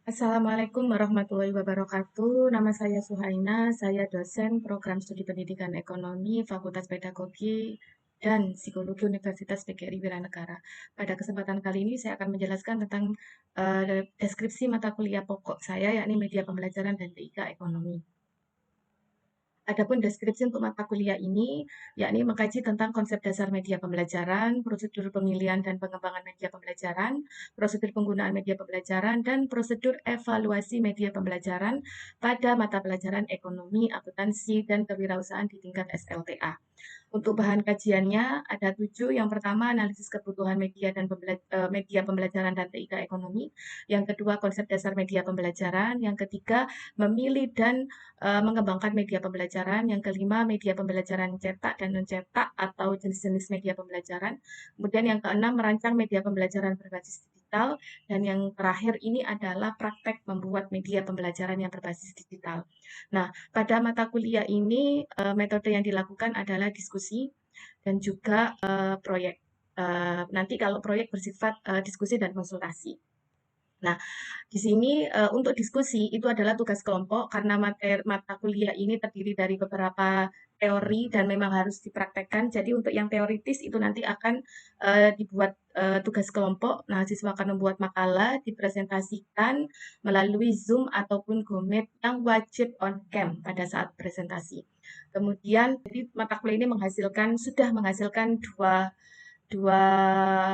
Assalamualaikum warahmatullahi wabarakatuh. Nama saya Suhaina, saya dosen program studi pendidikan ekonomi Fakultas Pedagogi dan Psikologi Universitas PGRI Wiranegara. Pada kesempatan kali ini saya akan menjelaskan tentang deskripsi mata kuliah pokok saya, yakni media pembelajaran dan TIK ekonomi. Adapun deskripsi untuk mata kuliah ini, yakni mengkaji tentang konsep dasar media pembelajaran, prosedur pemilihan dan pengembangan media pembelajaran, prosedur penggunaan media pembelajaran, dan prosedur evaluasi media pembelajaran pada mata pelajaran ekonomi, akuntansi, dan kewirausahaan di tingkat SLTA. Untuk bahan kajiannya ada 7. Yang pertama, analisis kebutuhan media dan media pembelajaran dan TIK ekonomi. Yang kedua, konsep dasar media pembelajaran. Yang ketiga, memilih dan mengembangkan media pembelajaran. Yang kelima, media pembelajaran cetak dan non-cetak atau jenis-jenis media pembelajaran. Kemudian yang keenam, merancang media pembelajaran berbasis digital. Dan yang terakhir ini adalah praktek membuat media pembelajaran yang berbasis digital. Nah, pada mata kuliah ini metode yang dilakukan adalah diskusi dan juga proyek. Nanti kalau proyek bersifat diskusi dan konsultasi. Nah, di sini untuk diskusi itu adalah tugas kelompok karena mata kuliah ini terdiri dari beberapa teori dan memang harus dipraktekkan. Jadi untuk yang teoritis itu nanti akan dibuat tugas kelompok. Nah, siswa akan membuat makalah, dipresentasikan melalui Zoom ataupun GoMeet yang wajib on cam pada saat presentasi. Kemudian, jadi mata kuliah ini sudah menghasilkan dua dua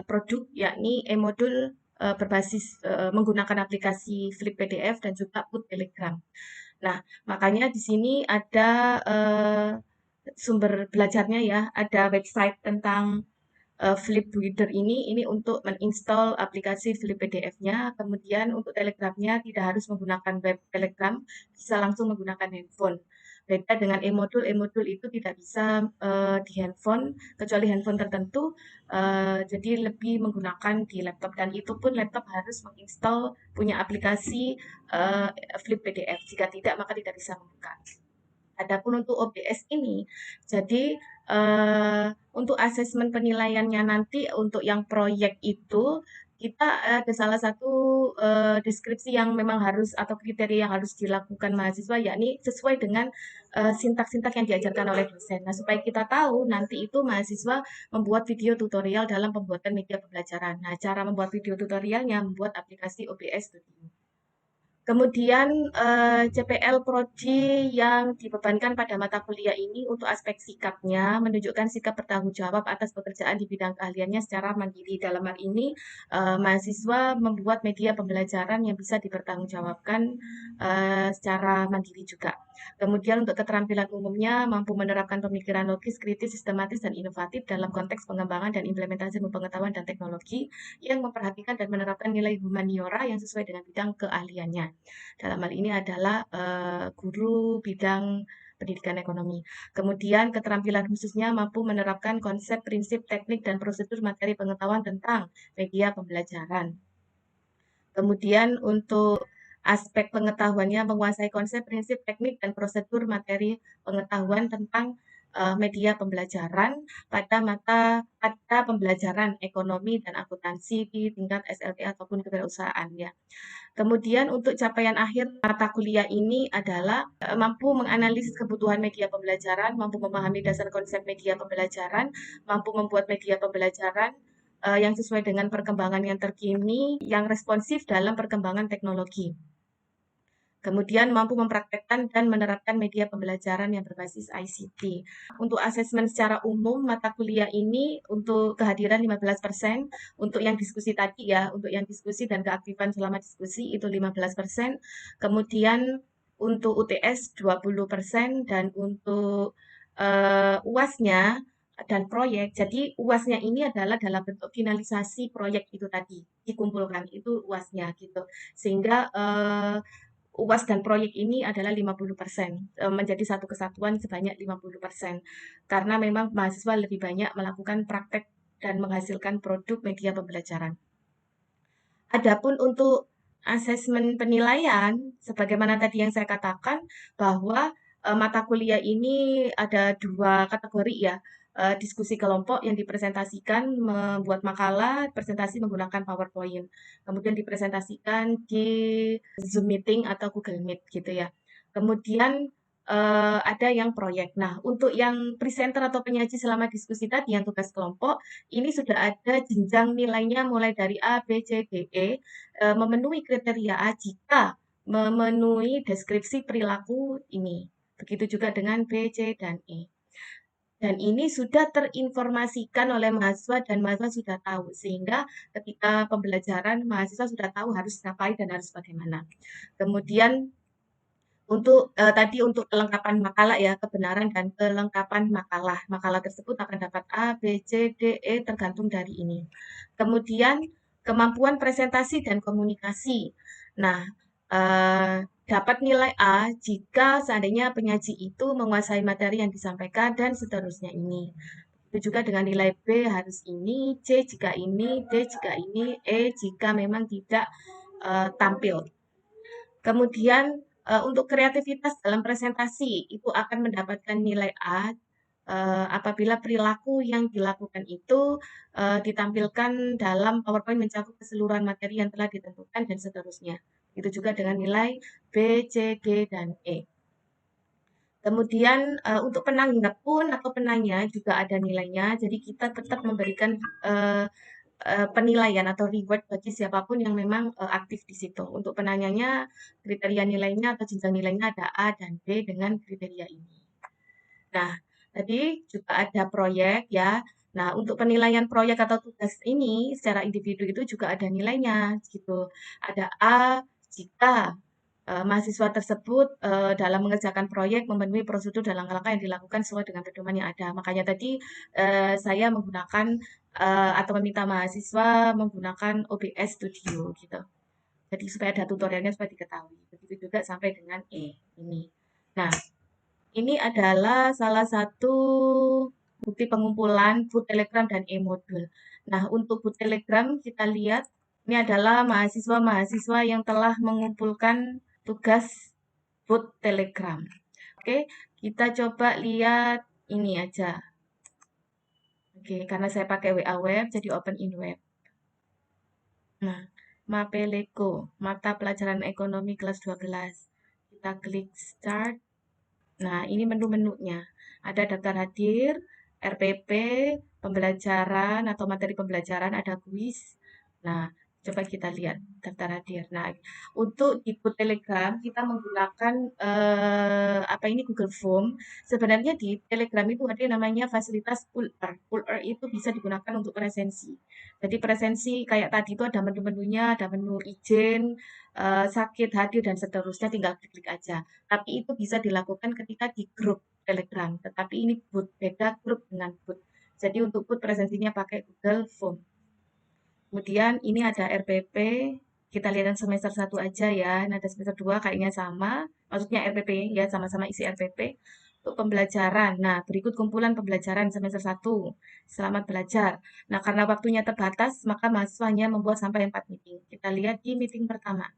produk, yakni e-modul berbasis menggunakan aplikasi Flip PDF dan juga Put Telegram. Nah, makanya di sini ada sumber belajarnya ya, ada website tentang Flip Reader ini untuk menginstal aplikasi Flip PDF-nya. Kemudian untuk Telegram-nya tidak harus menggunakan web Telegram, bisa langsung menggunakan handphone. Beda dengan e-modul, e-modul itu tidak bisa di handphone, kecuali handphone tertentu, jadi lebih menggunakan di laptop. Dan itu pun laptop harus menginstal punya aplikasi Flip PDF. Jika tidak, maka tidak bisa membuka. Adapun untuk OBS ini, jadi untuk asesmen penilaiannya nanti untuk yang proyek itu kita ada salah satu deskripsi yang memang harus atau kriteria yang harus dilakukan mahasiswa, yakni sesuai dengan sintak-sintak yang diajarkan oleh dosen. Nah, supaya kita tahu nanti itu mahasiswa membuat video tutorial dalam pembuatan media pembelajaran. Nah, cara membuat video tutorialnya membuat aplikasi OBS Studio. Kemudian CPL Prodi yang dibebankan pada mata kuliah ini untuk aspek sikapnya menunjukkan sikap bertanggung jawab atas pekerjaan di bidang keahliannya secara mandiri. Dalam hal ini mahasiswa membuat media pembelajaran yang bisa dipertanggungjawabkan secara mandiri juga. Kemudian untuk keterampilan umumnya mampu menerapkan pemikiran logis, kritis, sistematis, dan inovatif dalam konteks pengembangan dan implementasi ilmu pengetahuan dan teknologi yang memperhatikan dan menerapkan nilai humaniora yang sesuai dengan bidang keahliannya. Dalam hal ini adalah guru bidang pendidikan ekonomi. Kemudian keterampilan khususnya mampu menerapkan konsep, prinsip, teknik, dan prosedur materi pengetahuan tentang media pembelajaran. Kemudian untuk aspek pengetahuannya menguasai konsep, prinsip, teknik, dan prosedur materi pengetahuan tentang media pembelajaran pada pembelajaran ekonomi dan akuntansi di tingkat SLT ataupun kewirausahaan ya. Kemudian untuk capaian akhir mata kuliah ini adalah mampu menganalisis kebutuhan media pembelajaran, mampu memahami dasar konsep media pembelajaran, mampu membuat media pembelajaran yang sesuai dengan perkembangan yang terkini, yang responsif dalam perkembangan teknologi. Kemudian mampu mempraktekkan dan menerapkan media pembelajaran yang berbasis ICT. Untuk asesmen secara umum, mata kuliah ini untuk kehadiran 15%, untuk yang diskusi tadi ya, untuk yang diskusi dan keaktifan selama diskusi itu 15%. Kemudian untuk UTS 20% dan untuk UAS-nya dan proyek. Jadi UAS-nya ini adalah dalam bentuk finalisasi proyek itu tadi, dikumpulkan itu UAS-nya gitu. Sehingga UAS dan proyek ini adalah 50%, menjadi satu kesatuan sebanyak 50%. Karena memang mahasiswa lebih banyak melakukan praktek dan menghasilkan produk media pembelajaran. Adapun untuk asesmen penilaian, sebagaimana tadi yang saya katakan bahwa mata kuliah ini ada dua kategori ya. diskusi kelompok yang dipresentasikan membuat makalah, presentasi menggunakan PowerPoint. Kemudian dipresentasikan di Zoom Meeting atau Google Meet gitu ya. Kemudian ada yang proyek. Nah, untuk yang presenter atau penyaji selama diskusi tadi yang tugas kelompok, ini sudah ada jenjang nilainya mulai dari A, B, C, D, E, memenuhi kriteria A jika memenuhi deskripsi perilaku ini. Begitu juga dengan B, C, dan E. Dan ini sudah terinformasikan oleh mahasiswa dan mahasiswa sudah tahu. Sehingga ketika pembelajaran, mahasiswa sudah tahu harus ngapain dan harus bagaimana. Kemudian untuk tadi untuk kelengkapan makalah ya, kebenaran dan kelengkapan makalah. Makalah tersebut akan dapat A, B, C, D, E tergantung dari ini. Kemudian kemampuan presentasi dan komunikasi. Nah, eh, dapat nilai A jika seandainya penyaji itu menguasai materi yang disampaikan dan seterusnya ini. Itu juga dengan nilai B harus ini, C jika ini, D jika ini, E jika memang tidak tampil. Kemudian untuk kreativitas dalam presentasi itu akan mendapatkan nilai A apabila perilaku yang dilakukan itu ditampilkan dalam PowerPoint mencakup keseluruhan materi yang telah ditentukan dan seterusnya. Itu juga dengan nilai B, C, D, dan E. Kemudian untuk penanggap pun atau penanya juga ada nilainya, jadi kita tetap memberikan penilaian atau reward bagi siapapun yang memang aktif di situ. Untuk penanyanya, kriteria nilainya atau jenjang nilainya ada A dan B dengan kriteria ini. Nah, tadi juga ada proyek ya. Nah, untuk penilaian proyek atau tugas ini secara individu itu juga ada nilainya gitu. Ada A jika mahasiswa tersebut dalam mengerjakan proyek memenuhi prosedur dan langkah-langkah yang dilakukan sesuai dengan pedoman yang ada. Makanya tadi saya menggunakan atau meminta mahasiswa menggunakan OBS Studio gitu. Jadi supaya ada tutorialnya supaya diketahui. Begitu juga sampai dengan E ini. Nah, ini adalah salah satu bukti pengumpulan boot Telegram dan e-modul. Nah, untuk boot Telegram kita lihat ini adalah mahasiswa-mahasiswa yang telah mengumpulkan tugas boot Telegram. Oke, kita coba lihat ini aja. Oke, karena saya pakai WA Web, jadi open in web. Nah, Mapeleko, mata pelajaran ekonomi kelas 12. Kita klik start. Nah, ini menu-menunya. Ada daftar hadir, RPP, pembelajaran atau materi pembelajaran, ada kuis. Nah, coba kita lihat daftar hadir. Nah, untuk di Telegram kita menggunakan apa ini Google Form. Sebenarnya di Telegram itu ada yang namanya fasilitas pull-er. Pull-er itu bisa digunakan untuk presensi. Jadi presensi kayak tadi itu ada menu-menunya, ada menu izin, sakit, hadir, dan seterusnya. Tinggal klik aja. Tapi itu bisa dilakukan ketika di grup Telegram. Tetapi ini boot, beda grup dengan boot. Jadi untuk boot presensinya pakai Google Form. Kemudian ini ada RPP, kita lihat yang semester 1 aja ya. Nah, ada semester 2 kayaknya sama, maksudnya RPP ya, sama-sama isi RPP. Untuk pembelajaran, nah berikut kumpulan pembelajaran semester 1. Selamat belajar. Nah, karena waktunya terbatas, maka mahasiswa hanya membuat sampai 4 meeting. Kita lihat di meeting pertama.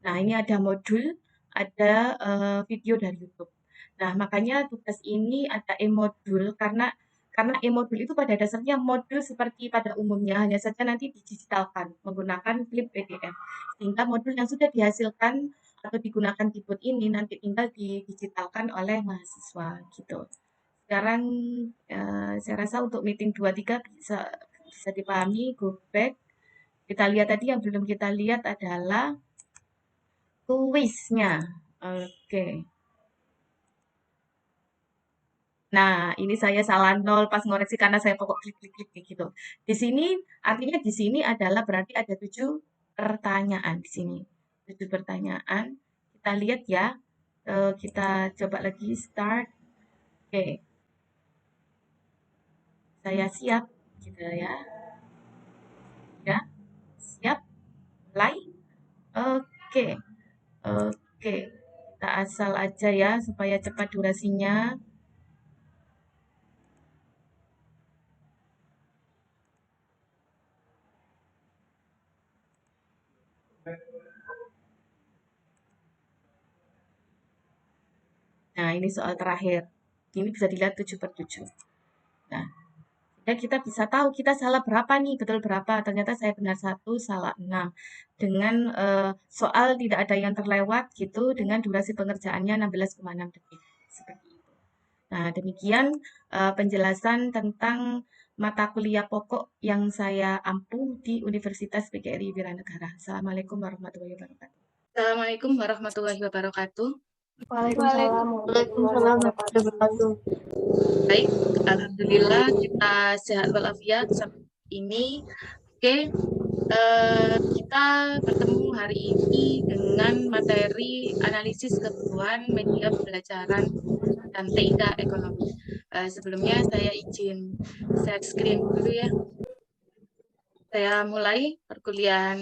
Nah, ini ada modul, ada video dari YouTube. Nah, makanya tugas ini ada e-modul karena e-modul itu pada dasarnya modul seperti pada umumnya, hanya saja nanti didigitalkan menggunakan Flip PDF. Sehingga modul yang sudah dihasilkan atau digunakan di booth ini nanti tinggal didigitalkan oleh mahasiswa gitu. Sekarang saya rasa untuk meeting 2-3 bisa dipahami, go back. Kita lihat tadi yang belum kita lihat adalah kuisnya. Oke. Nah, ini saya salah nol pas ngoreksi karena saya pokok klik-klik kayak gitu. Di sini, artinya di sini adalah berarti ada 7 pertanyaan di sini. 7 pertanyaan. Kita lihat ya. Kita coba lagi start. Oke, saya siap. Gitu ya. Ya, siap. Mulai. Oke. Oke. Kita asal aja ya supaya cepat durasinya. Nah, ini soal terakhir. Ini bisa dilihat 7/7. Nah, ya kita bisa tahu kita salah berapa nih, betul berapa. Ternyata saya benar 1, salah 6. Dengan soal tidak ada yang terlewat gitu, dengan durasi pengerjaannya 16,6 detik. Seperti itu. Nah, demikian penjelasan tentang mata kuliah pokok yang saya ampuh di Universitas PGRI Wiranegara. Assalamualaikum warahmatullahi wabarakatuh. Assalamualaikum warahmatullahi wabarakatuh. Waalaikumsalam warahmatullahi wabarakatuh. Baik, alhamdulillah kita sehat walafiat sampai ini. Oke, kita bertemu hari ini dengan materi analisis kebutuhan media pembelajaran dan TIK ekonomi. Sebelumnya saya izin share screen dulu ya. Saya mulai perkuliahan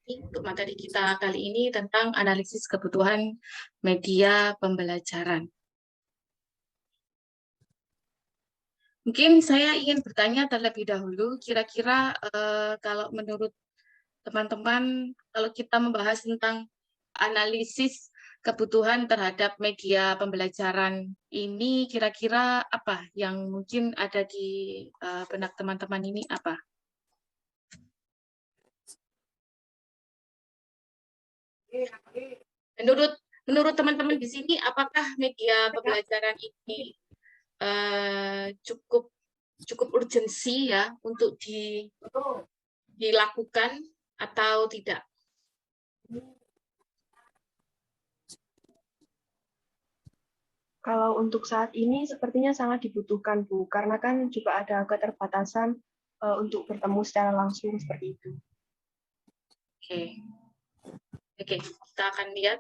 untuk materi kita kali ini tentang analisis kebutuhan media pembelajaran. Mungkin saya ingin bertanya terlebih dahulu, kira-kira kalau menurut teman-teman, kalau kita membahas tentang analisis kebutuhan terhadap media pembelajaran ini, kira-kira apa yang mungkin ada di benak teman-teman ini apa? Menurut teman-teman di sini, apakah media pembelajaran ini cukup urgensi ya untuk dilakukan atau tidak? Kalau untuk saat ini sepertinya sangat dibutuhkan, Bu, karena kan juga ada keterbatasan untuk bertemu secara langsung seperti itu. Oke, kita akan lihat.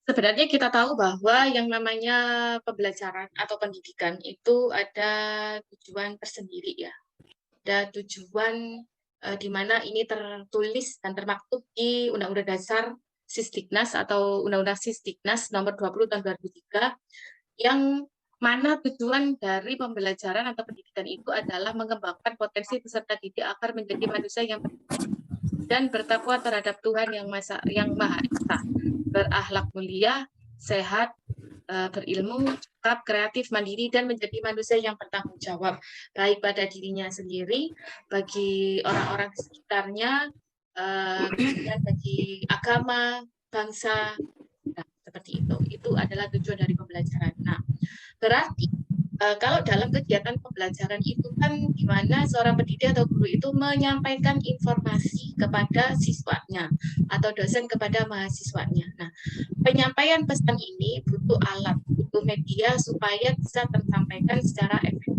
Sebenarnya kita tahu bahwa yang namanya pembelajaran atau pendidikan itu ada tujuan tersendiri ya. Ada tujuan di mana ini tertulis dan termaktub di Undang-Undang Dasar Sisdiknas atau Undang-Undang Sisdiknas nomor 20 tahun 2003 yang mana tujuan dari pembelajaran atau pendidikan itu adalah mengembangkan potensi peserta didik agar menjadi manusia yang dan bertakwa terhadap Tuhan yang Maha Esa, berakhlak mulia, sehat, berilmu, cakap, kreatif, mandiri, dan menjadi manusia yang bertanggung jawab, baik pada dirinya sendiri, bagi orang-orang sekitarnya, dan bagi agama, bangsa, nah, seperti itu. Itu adalah tujuan dari pembelajaran. Nah, berarti kalau dalam kegiatan pembelajaran itu kan di mana seorang pendidik atau guru itu menyampaikan informasi kepada siswanya atau dosen kepada mahasiswanya. Nah, penyampaian pesan ini butuh alat, butuh media supaya bisa tersampaikan secara efektif.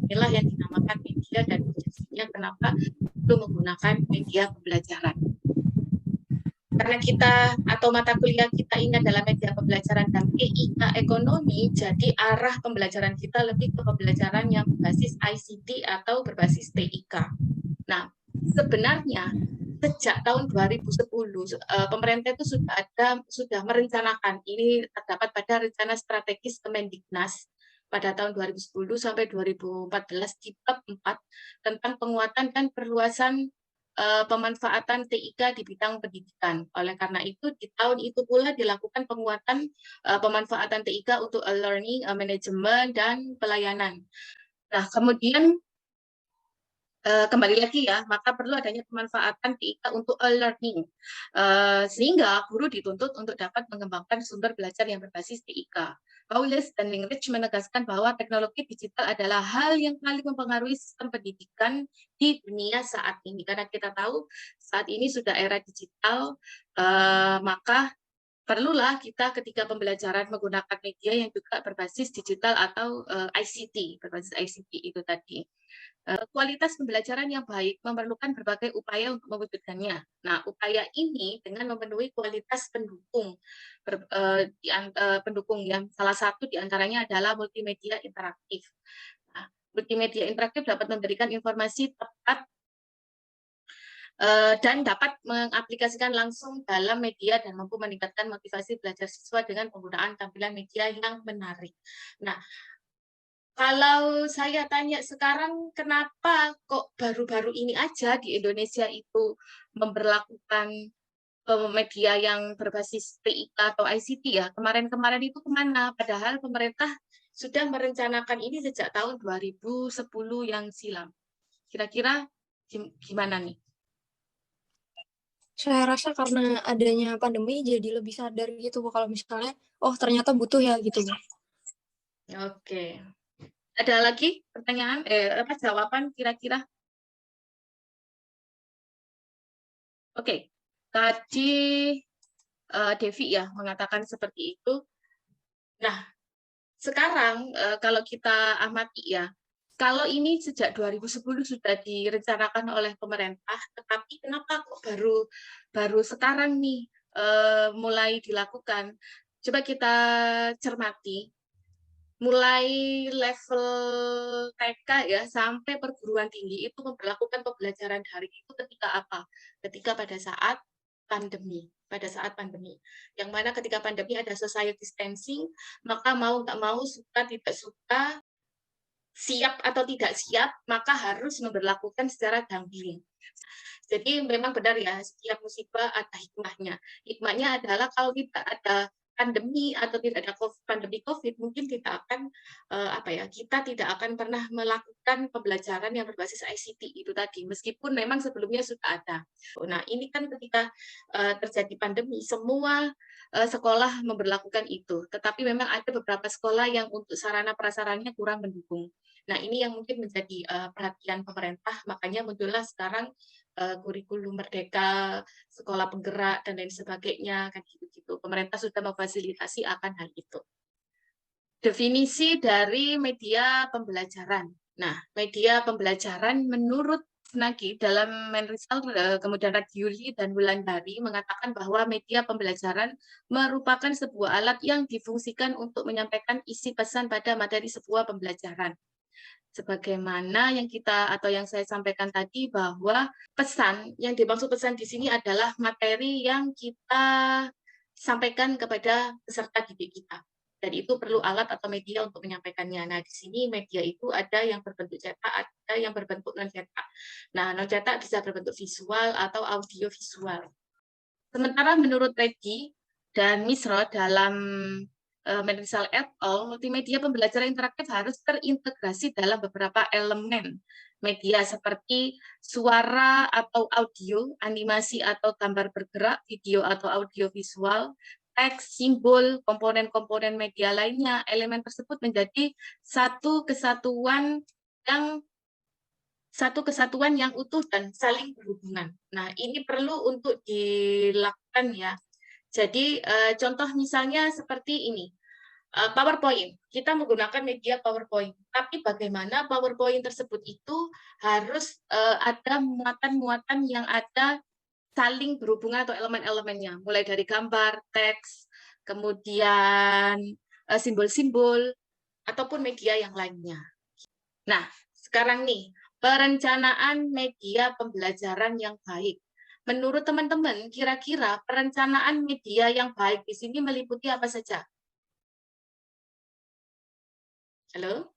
Inilah yang dinamakan media dan urgensinya kenapa perlu menggunakan media pembelajaran. Karena kita atau mata kuliah kita ini adalah media pembelajaran dan TIK ekonomi, jadi arah pembelajaran kita lebih ke pembelajaran yang berbasis ICT atau berbasis TIK. Nah, sebenarnya sejak tahun 2010 pemerintah itu sudah merencanakan, ini terdapat pada rencana strategis Kemendiknas pada tahun 2010 sampai 2014 di bab 4 tentang penguatan dan perluasan pemanfaatan TIK di bidang pendidikan. Oleh karena itu, di tahun itu pula dilakukan penguatan pemanfaatan TIK untuk learning, manajemen, dan pelayanan. Nah, kemudian kembali lagi ya, maka perlu adanya pemanfaatan TIK untuk learning, sehingga guru dituntut untuk dapat mengembangkan sumber belajar yang berbasis TIK. Paulus dan Lingrich menegaskan bahwa teknologi digital adalah hal yang paling mempengaruhi sistem pendidikan di dunia saat ini. Karena kita tahu saat ini sudah era digital, maka perlulah kita ketika pembelajaran menggunakan media yang juga berbasis digital atau ICT, berbasis ICT itu tadi. Kualitas pembelajaran yang baik memerlukan berbagai upaya untuk mewujudkannya. Nah, upaya ini dengan memenuhi kualitas pendukung, pendukung yang salah satu diantaranya adalah multimedia interaktif. Nah, multimedia interaktif dapat memberikan informasi tepat dan dapat mengaplikasikan langsung dalam media dan mampu meningkatkan motivasi belajar siswa dengan penggunaan tampilan media yang menarik. Nah, kalau saya tanya sekarang, kenapa kok baru-baru ini aja di Indonesia itu memberlakukan media yang berbasis TIK atau ICT ya? Kemarin-kemarin itu kemana? Padahal pemerintah sudah merencanakan ini sejak tahun 2010 yang silam. Kira-kira gimana nih? Saya rasa karena adanya pandemi jadi lebih sadar gitu Bu, kalau misalnya oh ternyata butuh ya gitu Bu. Oke. Ada lagi pertanyaan jawaban kira-kira? Oke. Tadi Devi ya mengatakan seperti itu. Nah, sekarang kalau kita amati ya, kalau ini sejak 2010 sudah direncanakan oleh pemerintah, tetapi kenapa kok baru sekarang nih mulai dilakukan? Coba kita cermati, mulai level TK ya sampai perguruan tinggi itu memperlakukan pembelajaran daring itu ketika apa? Ketika pada saat pandemi. Pada saat pandemi. Yang mana ketika pandemi ada social distancing, maka mau tak mau, suka tidak suka, siap atau tidak siap, maka harus memperlakukan secara damping. Jadi memang benar ya, setiap musibah ada hikmahnya. Hikmahnya adalah kalau tidak ada pandemi atau tidak ada pandemi COVID, mungkin kita akan kita tidak akan pernah melakukan pembelajaran yang berbasis ICT itu tadi, meskipun memang sebelumnya sudah ada. Nah, ini kan ketika terjadi pandemi, semua sekolah memberlakukan itu, tetapi memang ada beberapa sekolah yang untuk sarana prasarannya kurang mendukung. Nah, ini yang mungkin menjadi perhatian pemerintah, makanya muncullah sekarang kurikulum merdeka, sekolah penggerak, dan lain sebagainya, kan gitu-gitu. Pemerintah sudah memfasilitasi akan hal itu. Definisi dari media pembelajaran. Nah, media pembelajaran menurut Nagi dalam Menrisal, kemudian Radiuli dan Wulandari mengatakan bahwa media pembelajaran merupakan sebuah alat yang difungsikan untuk menyampaikan isi pesan pada materi sebuah pembelajaran. Sebagaimana yang saya sampaikan tadi bahwa pesan yang dimaksud pesan di sini adalah materi yang kita sampaikan kepada peserta didik kita. Dan itu perlu alat atau media untuk menyampaikannya. Nah, di sini media itu ada yang berbentuk cetak, ada yang berbentuk non-cetak. Nah, non-cetak bisa berbentuk visual atau audio visual. Sementara menurut Reddy dan Misro dalam Menrisal et al, multimedia pembelajaran interaktif harus terintegrasi dalam beberapa elemen media seperti suara atau audio, animasi atau gambar bergerak, video atau audio visual, teks, simbol, komponen-komponen media lainnya. Elemen tersebut menjadi satu kesatuan yang utuh dan saling berhubungan. Nah, ini perlu untuk dilakukan ya. Jadi contoh misalnya seperti ini, PowerPoint. Kita menggunakan media PowerPoint, tapi bagaimana PowerPoint tersebut itu harus ada muatan-muatan yang ada saling berhubungan atau elemen-elemennya, mulai dari gambar, teks, kemudian simbol-simbol, ataupun media yang lainnya. Nah, sekarang nih, perencanaan media pembelajaran yang baik. Menurut teman-teman, kira-kira perencanaan media yang baik di sini meliputi apa saja? Halo?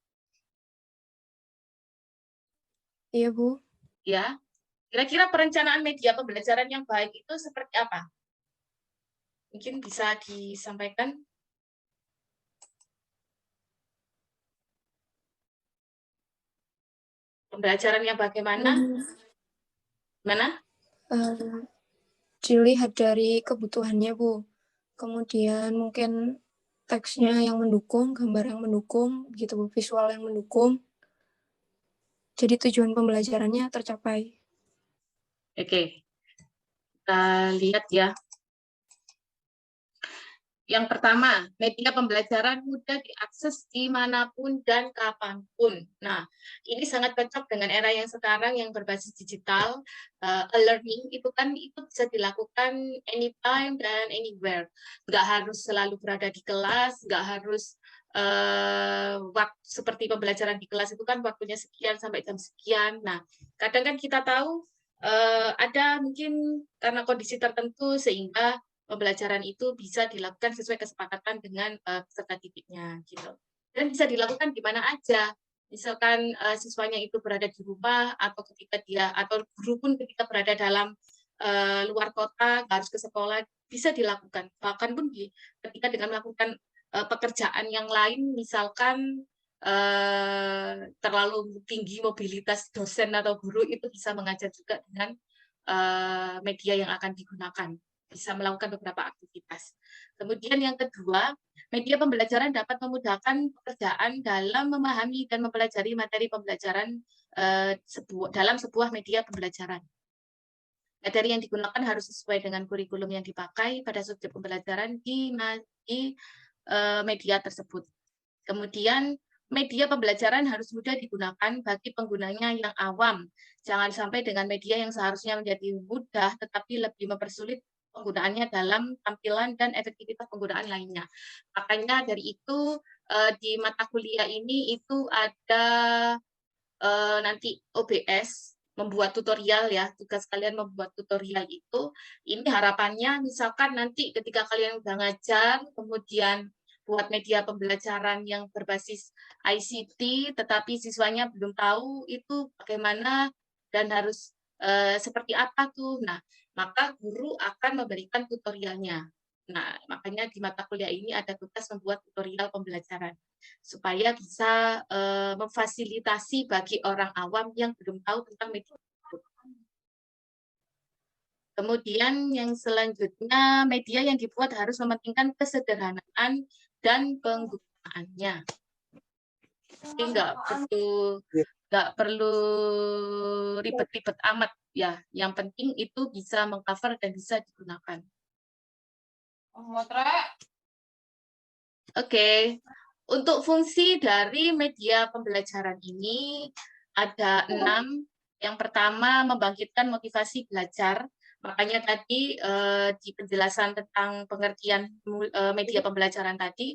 Iya Bu. Ya. Kira-kira perencanaan media pembelajaran yang baik itu seperti apa? Mungkin bisa disampaikan. Pembelajaran yang bagaimana? Mana? Dilihat dari kebutuhannya Bu. Kemudian mungkin teksnya yang mendukung, gambar yang mendukung, gitu Bu, visual yang mendukung. Jadi tujuan pembelajarannya tercapai. Oke. Kita lihat ya. Yang pertama, media pembelajaran mudah diakses dimanapun dan kapanpun. Nah, ini sangat cocok dengan era yang sekarang yang berbasis digital. E-learning itu bisa dilakukan anytime dan anywhere. Nggak harus selalu berada di kelas, nggak harus waktu seperti pembelajaran di kelas itu kan waktunya sekian sampai jam sekian. Nah, kadang kan kita tahu ada mungkin karena kondisi tertentu sehingga pembelajaran itu bisa dilakukan sesuai kesepakatan dengan peserta didiknya gitu. Dan bisa dilakukan di mana aja. Misalkan siswanya itu berada di rumah atau guru pun ketika berada dalam luar kota, harus ke sekolah, bisa dilakukan. Bahkan pun ketika dengan melakukan pekerjaan yang lain, misalkan terlalu tinggi mobilitas dosen atau guru, itu bisa mengajar juga dengan media yang akan digunakan, bisa melakukan beberapa aktivitas. Kemudian yang kedua, media pembelajaran dapat memudahkan pekerjaan dalam memahami dan mempelajari materi pembelajaran dalam sebuah media pembelajaran. Materi yang digunakan harus sesuai dengan kurikulum yang dipakai pada subjek pembelajaran di media tersebut. Kemudian, media pembelajaran harus mudah digunakan bagi penggunanya yang awam. Jangan sampai dengan media yang seharusnya menjadi mudah, tetapi lebih mempersulit penggunaannya dalam tampilan dan efektivitas penggunaan lainnya. Makanya dari itu, di mata kuliah ini itu ada nanti OBS, membuat tutorial ya, tugas kalian membuat tutorial itu. Ini harapannya misalkan nanti ketika kalian udah ngajar, kemudian buat media pembelajaran yang berbasis ICT, tetapi siswanya belum tahu itu bagaimana dan harus seperti apa tuh. Nah, maka guru akan memberikan tutorialnya. Nah, makanya di mata kuliah ini ada tugas membuat tutorial pembelajaran supaya bisa memfasilitasi bagi orang awam yang belum tahu tentang media. Kemudian yang selanjutnya, media yang dibuat harus mementingkan kesederhanaan dan penggunaannya. Jadi nggak perlu ribet-ribet amat ya. Yang penting itu bisa mengcover dan bisa digunakan. Oke. Untuk fungsi dari media pembelajaran ini ada 6. Yang pertama, membangkitkan motivasi belajar. Makanya tadi di penjelasan tentang pengertian media pembelajaran tadi,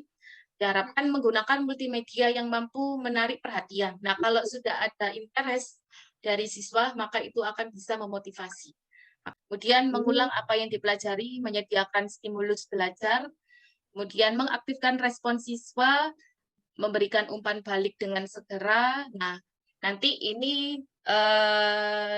diharapkan menggunakan multimedia yang mampu menarik perhatian. Nah, kalau sudah ada interest dari siswa, maka itu akan bisa memotivasi. Kemudian mengulang apa yang dipelajari, menyediakan stimulus belajar, kemudian mengaktifkan respon siswa, memberikan umpan balik dengan segera. Nah, nanti ini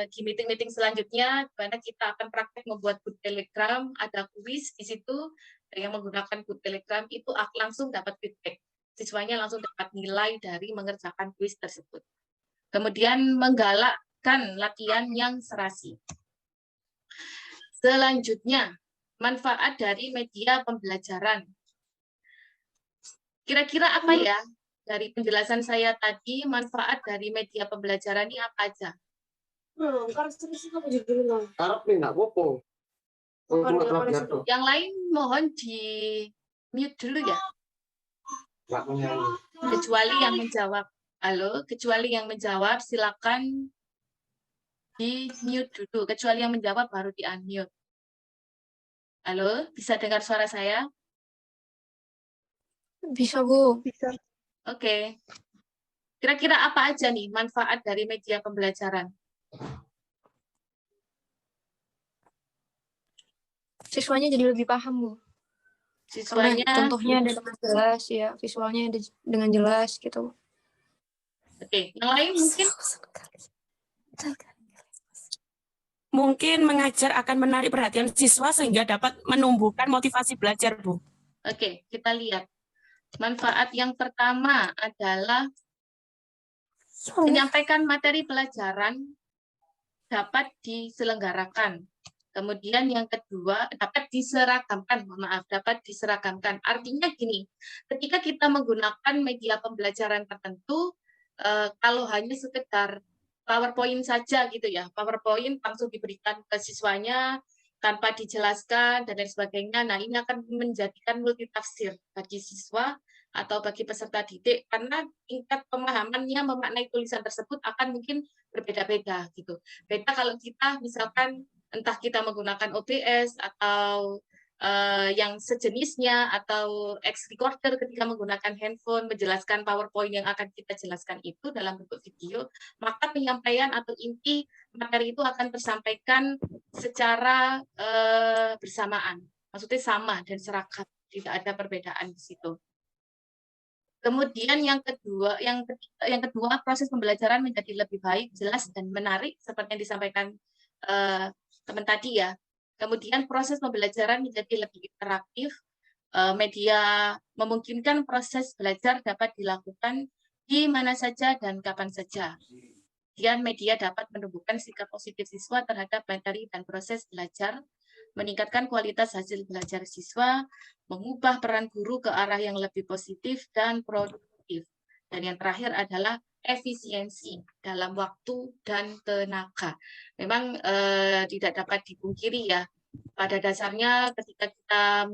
di meeting-meeting selanjutnya, di mana kita akan praktek membuat good telegram, ada kuis di situ, yang menggunakan good telegram itu langsung dapat feedback. Siswanya langsung dapat nilai dari mengerjakan kuis tersebut. Kemudian menggalakkan latihan yang serasi. Selanjutnya, manfaat dari media pembelajaran. Kira-kira apa ya? Dari penjelasan saya tadi, manfaat dari media pembelajaran ini apa aja? Yang lain mohon di mute dulu ya. Kecuali yang menjawab. Halo, kecuali yang menjawab silakan di mute dulu. Kecuali yang menjawab baru di unmute. Halo, bisa dengar suara saya? Bisa, Bu. Bisa. Oke. Kira-kira apa aja nih manfaat dari media pembelajaran? Siswanya jadi lebih paham, Bu. Siswanya, karena contohnya ada dengan jelas ya, visualnya ada dengan jelas gitu. Oke, yang lain mungkin mengajar akan menarik perhatian siswa sehingga dapat menumbuhkan motivasi belajar, Bu. Oke, kita lihat. Manfaat yang pertama adalah menyampaikan materi pelajaran dapat diselenggarakan. Kemudian yang kedua, dapat diseragamkan, dapat diseragamkan. Artinya gini, ketika kita menggunakan media pembelajaran tertentu, kalau hanya sekedar PowerPoint saja gitu ya, PowerPoint langsung diberikan ke siswanya tanpa dijelaskan dan lain sebagainya, nah ini akan menjadikan multitafsir bagi siswa atau bagi peserta didik, karena tingkat pemahamannya memaknai tulisan tersebut akan mungkin berbeda-beda gitu. Beda kalau kita misalkan entah kita menggunakan OBS atau yang sejenisnya atau X recorder ketika menggunakan handphone menjelaskan PowerPoint yang akan kita jelaskan itu dalam bentuk video, maka penyampaian atau inti materi itu akan tersampaikan secara bersamaan. Maksudnya sama dan seragam, tidak ada perbedaan di situ. Kemudian yang kedua proses pembelajaran menjadi lebih baik, jelas dan menarik seperti yang disampaikan teman tadi ya. Kemudian proses pembelajaran menjadi lebih interaktif, media memungkinkan proses belajar dapat dilakukan di mana saja dan kapan saja. Kemudian media dapat menumbuhkan sikap positif siswa terhadap materi dan proses belajar, meningkatkan kualitas hasil belajar siswa, mengubah peran guru ke arah yang lebih positif dan produktif. Dan yang terakhir adalah efisiensi dalam waktu dan tenaga. Memang tidak dapat dipungkiri ya, pada dasarnya ketika kita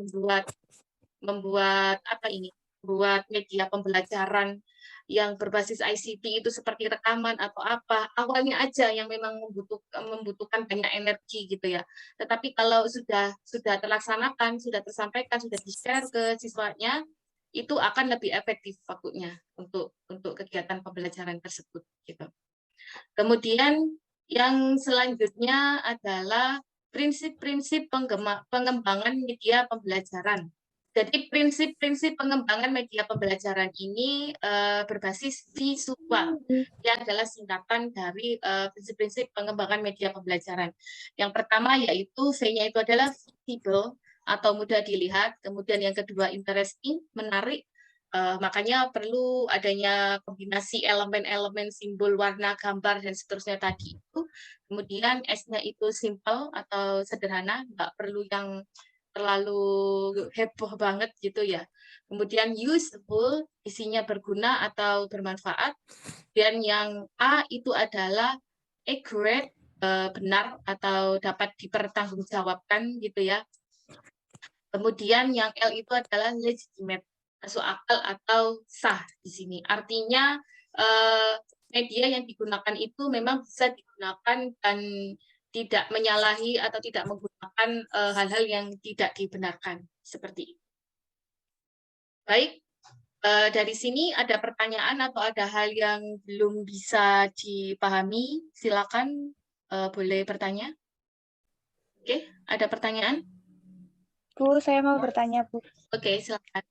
membuat media pembelajaran yang berbasis ICT itu seperti rekaman atau apa, awalnya aja yang memang membutuhkan banyak energi gitu ya. Tetapi kalau sudah terlaksanakan, sudah tersampaikan, sudah di-share ke siswanya, itu akan lebih efektif waktunya untuk kegiatan pembelajaran tersebut gitu. Kemudian yang selanjutnya adalah prinsip-prinsip pengembangan media pembelajaran. Jadi prinsip-prinsip pengembangan media pembelajaran ini berbasis visual. Ini adalah singkatan dari prinsip-prinsip pengembangan media pembelajaran. Yang pertama yaitu V-nya itu adalah visible atau mudah dilihat. Kemudian yang kedua interesting, menarik. Makanya perlu adanya kombinasi elemen-elemen, simbol, warna, gambar, dan seterusnya tadi itu. Kemudian S-nya itu simple atau sederhana, nggak perlu yang terlalu heboh banget gitu ya. Kemudian useful, isinya berguna atau bermanfaat. Dan yang A itu adalah accurate, benar atau dapat dipertanggungjawabkan gitu ya. Kemudian yang L itu adalah legitimate, masuk akal atau sah di sini. Artinya media yang digunakan itu memang bisa digunakan dan tidak menyalahi atau tidak menggunakan hal-hal yang tidak dibenarkan seperti itu. Baik, dari sini ada pertanyaan atau ada hal yang belum bisa dipahami, silakan boleh bertanya. Oke, ada pertanyaan? Bu, saya mau bertanya, Bu. Oke, silakan.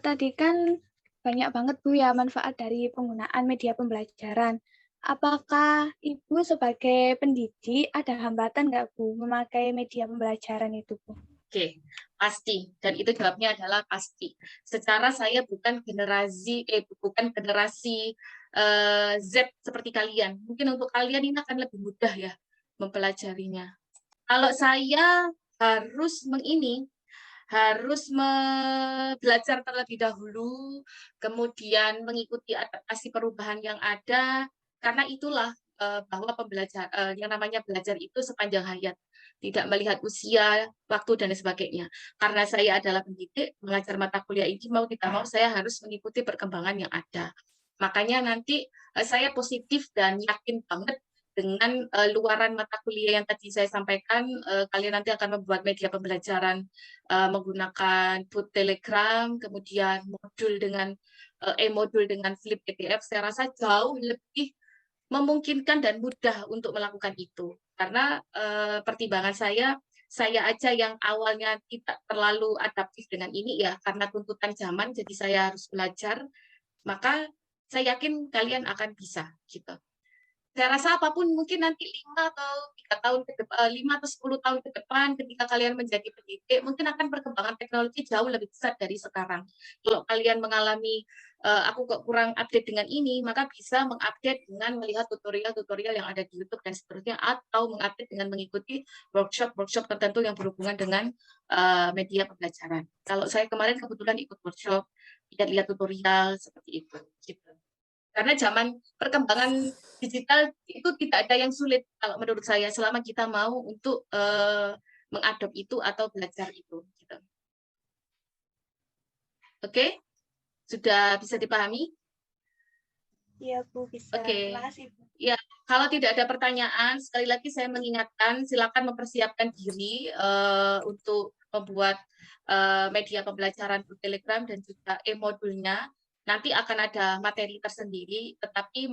Tadi kan banyak banget, Bu, ya manfaat dari penggunaan media pembelajaran. Apakah Ibu sebagai pendidik ada hambatan nggak, Bu, memakai media pembelajaran itu, Bu? Oke, pasti. Dan itu jawabnya adalah pasti. Secara saya bukan generasi Z seperti kalian. Mungkin untuk kalian ini akan lebih mudah ya mempelajarinya. Kalau saya harus belajar terlebih dahulu, kemudian mengikuti adaptasi perubahan yang ada, karena itulah bahwa yang namanya belajar itu sepanjang hayat, tidak melihat usia, waktu, dan sebagainya. Karena saya adalah pendidik, mengajar mata kuliah ini mau tidak mau saya harus mengikuti perkembangan yang ada. Makanya nanti saya positif dan yakin banget dengan luaran mata kuliah yang tadi saya sampaikan, kalian nanti akan membuat media pembelajaran menggunakan boot Telegram, kemudian modul dengan e-modul dengan Flip PDF, saya rasa jauh lebih memungkinkan dan mudah untuk melakukan itu. Karena pertimbangan saya aja yang awalnya tidak terlalu adaptif dengan ini ya, karena tuntutan zaman, jadi saya harus belajar, maka saya yakin kalian akan bisa gitu. Saya rasa apapun mungkin nanti 5 atau 3 tahun ke depan, 5 atau 10 tahun ke depan ketika kalian menjadi pendidik, mungkin akan perkembangan teknologi jauh lebih besar dari sekarang. Kalau kalian mengalami aku kok kurang update dengan ini, maka bisa mengupdate dengan melihat tutorial-tutorial yang ada di YouTube dan seterusnya, atau mengupdate dengan mengikuti workshop tertentu yang berhubungan dengan media pembelajaran. Kalau saya kemarin kebetulan ikut workshop, lihat tutorial seperti itu. Gitu. Karena zaman perkembangan digital itu tidak ada yang sulit kalau menurut saya, selama kita mau untuk mengadop itu atau belajar itu. Gitu. Oke, sudah bisa dipahami? Iya, Bu, bisa. Oke. Terima kasih, Bu. Ya, kalau tidak ada pertanyaan, sekali lagi saya mengingatkan, silakan mempersiapkan diri untuk membuat media pembelajaran di Telegram dan juga e-modulnya. Nanti akan ada materi tersendiri, tetapi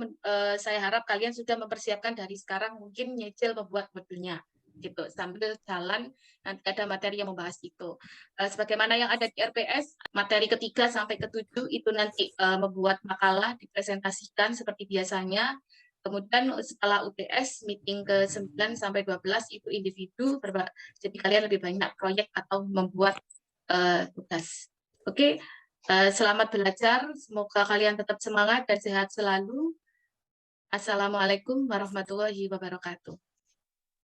saya harap kalian sudah mempersiapkan dari sekarang, mungkin nyicil membuat modulnya, gitu. Sambil jalan, nanti ada materi yang membahas itu. Sebagaimana yang ada di RPS, materi ke-3 sampai ke-7 itu nanti membuat makalah, dipresentasikan seperti biasanya. Kemudian setelah UTS, meeting ke-9 sampai 12 itu individu, jadi kalian lebih banyak proyek atau membuat tugas. Oke, selamat belajar. Semoga kalian tetap semangat dan sehat selalu. Assalamualaikum warahmatullahi wabarakatuh.